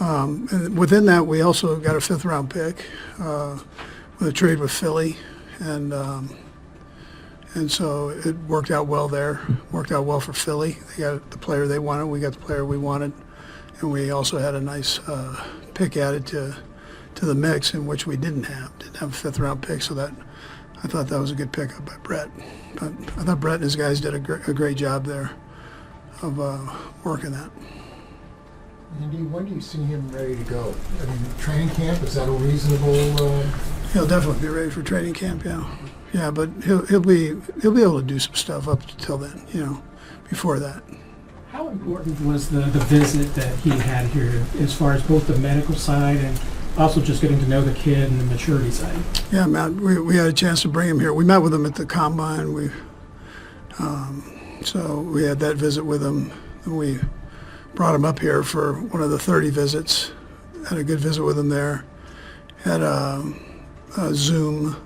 And within that, we also got a 5th-round pick with a trade with Philly, and so it worked out well there. Worked out well for Philly. They got the player they wanted. We got the player we wanted, and we also had a nice pick added to the mix, in which we didn't have a 5th-round pick. So that I thought that was a good pickup by Brett. But I thought Brett and his guys did a great job there of working that. Andy, when do you see him ready to go? I mean, training camp, is that a reasonable? He'll definitely be ready for training camp. Yeah, but he'll be able to do some stuff up until then. Before that. How important was the visit that he had here, as far as both the medical side and also just getting to know the kid and the maturity side? Yeah, Matt, we had a chance to bring him here. We met with him at the combine. So we had that visit with him, and we brought him up here for one of the 30 visits. Had a good visit with him there. Had a Zoom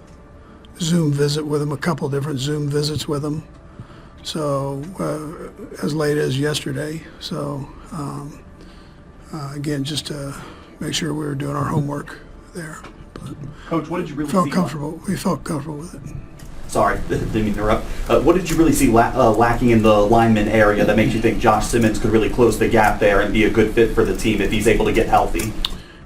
visit with him, a couple different Zoom visits with him. So as late as yesterday. So again, just to make sure we were doing our homework there. But Coach, what did you really felt see? comfortable. We felt comfortable with it. Sorry, didn't mean to interrupt. What did you really see lacking in the lineman area that makes you think Josh Simmons could really close the gap there and be a good fit for the team if he's able to get healthy?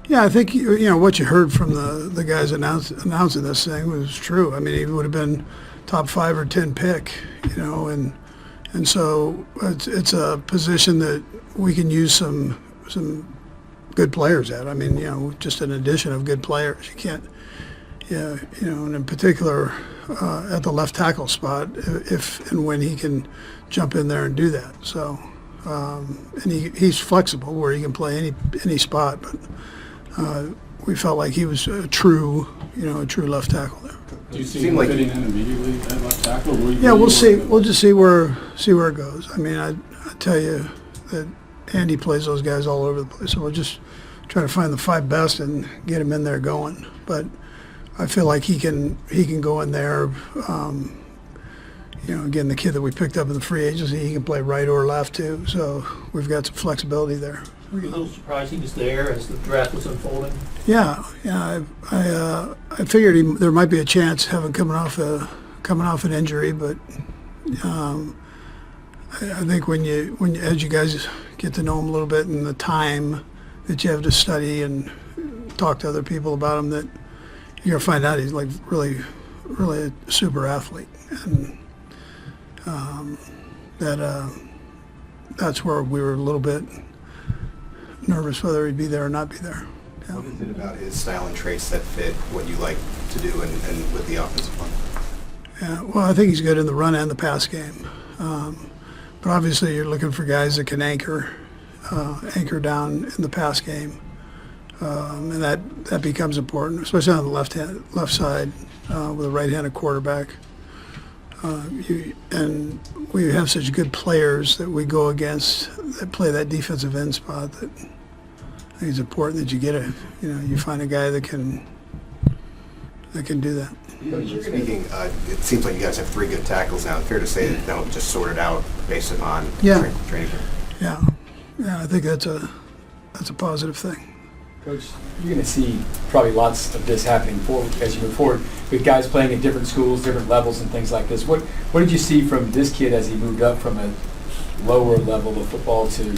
Yeah, I think what you heard from the guys announcing this thing was true. I mean, he would have been top 5 or 10 pick, and so it's a position that we can use some good players at. I mean, just an addition of good players. You can't, and in particular at the left tackle spot, if and when he can jump in there and do that. So, and he's flexible where he can play any spot, but we felt like he was a true left tackle there. Do you see him fitting in immediately at left tackle? Yeah, we'll see. We'll just see where it goes. I mean, I tell you that Andy plays those guys all over the place, so we'll just try to find the 5 best and get him in there going. But I feel like he can go in there. Again, the kid that we picked up in the free agency, he can play right or left too. So we've got some flexibility there. Were you a little surprised he was there as the draft was unfolding? Yeah. I figured there might be a chance having coming off an injury, but I think as you guys get to know him a little bit and the time that you have to study and talk to other people about him, that you're gonna find out he's like really, really a super athlete, and that's where we were a little bit nervous whether he'd be there or not be there. Yeah. What is it about his style and traits that fit what you like to do and with the offensive line? Yeah, well, I think he's good in the run and the pass game. But obviously you're looking for guys that can anchor down in the pass game. And that becomes important, especially on the left side with a right-handed quarterback. And we have such good players that we go against that play that defensive end spot that I think it's important that you get you find a guy that can do that. Speaking, it seems like you guys have 3 good tackles now. Fair to say that that'll be just sorted out based upon training. Yeah, I think that's a positive thing. Coach, you're going to see probably lots of this happening as you move forward with guys playing at different schools, different levels, and things like this. What did you see from this kid as he moved up from a lower level of football to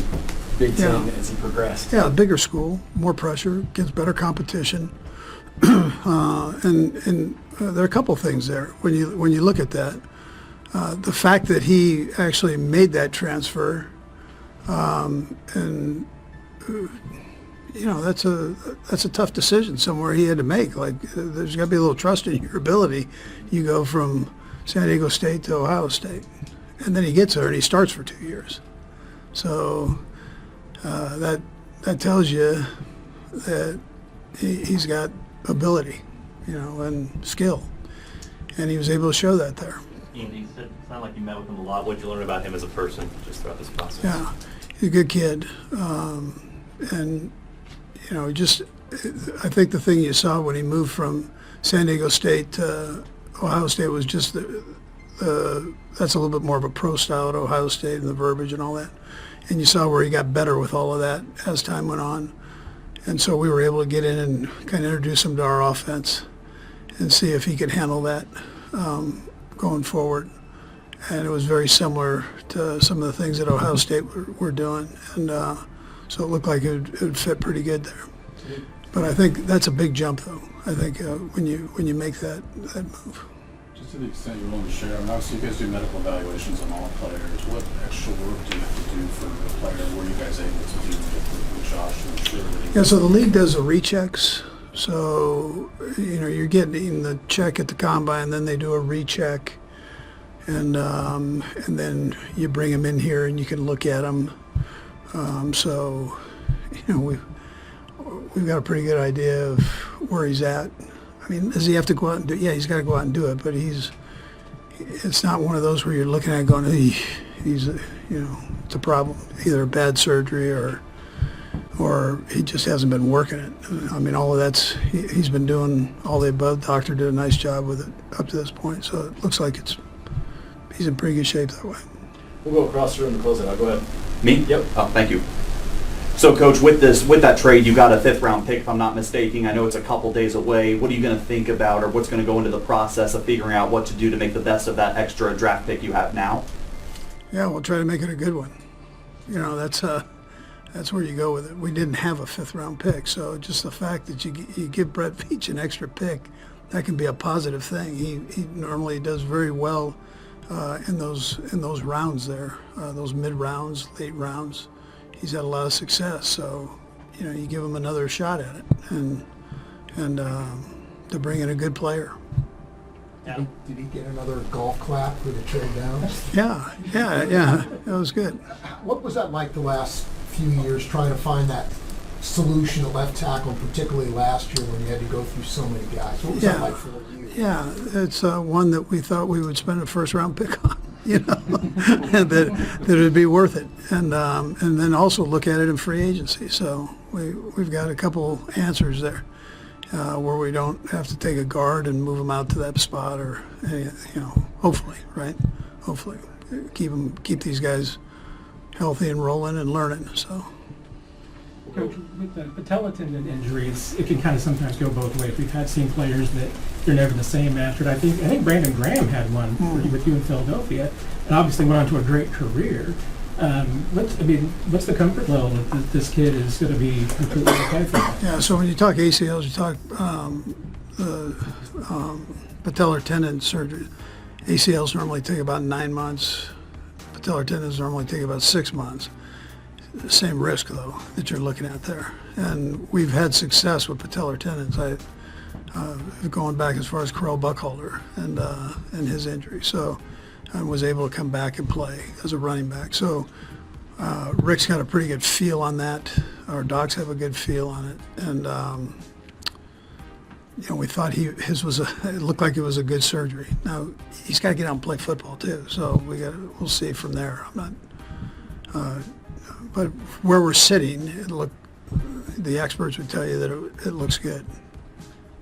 Big Ten as he progressed? Yeah, a bigger school, more pressure, gets better competition, and there are a couple things there when you look at that. The fact that he actually made that transfer, and that's a tough decision somewhere he had to make. Like, there's got to be a little trust in your ability. You go from San Diego State to Ohio State, and then he gets there and he starts for 2 years. So that tells you that he's got ability, and skill, and he was able to show that there. You said it sounded like you met with him a lot. What did you learn about him as a person just throughout this process? Yeah, he's a good kid, and I think the thing you saw when he moved from San Diego State to Ohio State was just that's a little bit more of a pro style at Ohio State and the verbiage and all that. And you saw where he got better with all of that as time went on. And so we were able to get in and kind of introduce him to our offense and see if he could handle that going forward. And it was very similar to some of the things that Ohio State were doing. And so it looked like it would fit pretty good there. But I think that's a big jump, though. I think when you make that move. Just to the extent you're willing to share, I mean, obviously you guys do medical evaluations on all players. What extra work do you have to do for a player? What are you guys able to do with Josh to ensure that he... Yeah, so the league does the rechecks. So, you're getting the check at the combine, then they do a recheck. And then you bring him in here and you can look at him. So, we've got a pretty good idea of where he's at. I mean, does he have to go out and do it? Yeah, he's got to go out and do it, but it's not one of those where you're looking at going, hey, it's a problem. Either a bad surgery or he just hasn't been working it. I mean, all of that's, he's been doing all the above. The doctor did a nice job with it up to this point, so it looks like he's in pretty good shape that way. We'll go across the room to close it out. Go ahead. Me? Yep. Oh, thank you. So, Coach, with that trade, you got a 5th-round pick, if I'm not mistaken. I know it's a couple days away. What are you going to think about, or what's going to go into the process of figuring out what to do to make the best of that extra draft pick you have now? Yeah, we'll try to make it a good one. That's where you go with it. We didn't have a 5th-round pick, so just the fact that you give Brett Veach an extra pick, that can be a positive thing. He normally does very well in those rounds there, those mid rounds, late rounds. He's had a lot of success, so you give him another shot at it, and to bring in a good player. Did he get another golf clap for the trade down? Yeah, that was good. What was that like the last few years, trying to find that solution at left tackle, particularly last year when you had to go through so many guys? What was that like for you? Yeah, it's one that we thought we would spend a 1st-round pick on. And that it would be worth it, and then also look at it in free agency. So we've got a couple answers there where we don't have to take a guard and move them out to that spot, or hopefully, right? Hopefully, keep these guys healthy and rolling and learning. So. Coach, with the patella tendon injuries, it can kind of sometimes go both ways. We've seen players that they're never the same after it. I think Brandon Graham had one with you in Philadelphia, and obviously went on to a great career. What's the comfort level that this kid is going to be completely okay for that? Yeah, so when you talk ACLs, you talk patellar tendon surgery. ACLs normally take about 9 months. Patellar tendons normally take about 6 months. Same risk, though, that you're looking at there. And we've had success with patellar tendons. Going back as far as Carell Buckholder and his injury. So I was able to come back and play as a running back. So Rick's got a pretty good feel on that. Our docs have a good feel on it. And, we thought it looked like it was a good surgery. Now, he's got to get out and play football, too. So we'll see from there. I'm not... But where we're sitting, the experts would tell you that it looks good.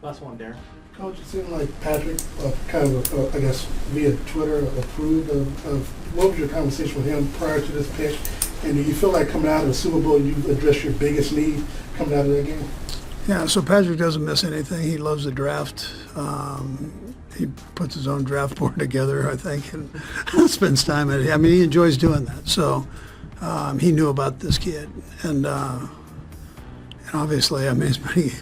Last one, Darren. Coach, it seemed like Patrick I guess, via Twitter approved of what was your conversation with him prior to this pick? And do you feel like coming out of the Super Bowl, you've addressed your biggest need coming out of that game? Yeah, so Patrick doesn't miss anything. He loves the draft. He puts his own draft board together, I think, and spends time at it. I mean, he enjoys doing that. So he knew about this kid, and obviously, I mean, it's pretty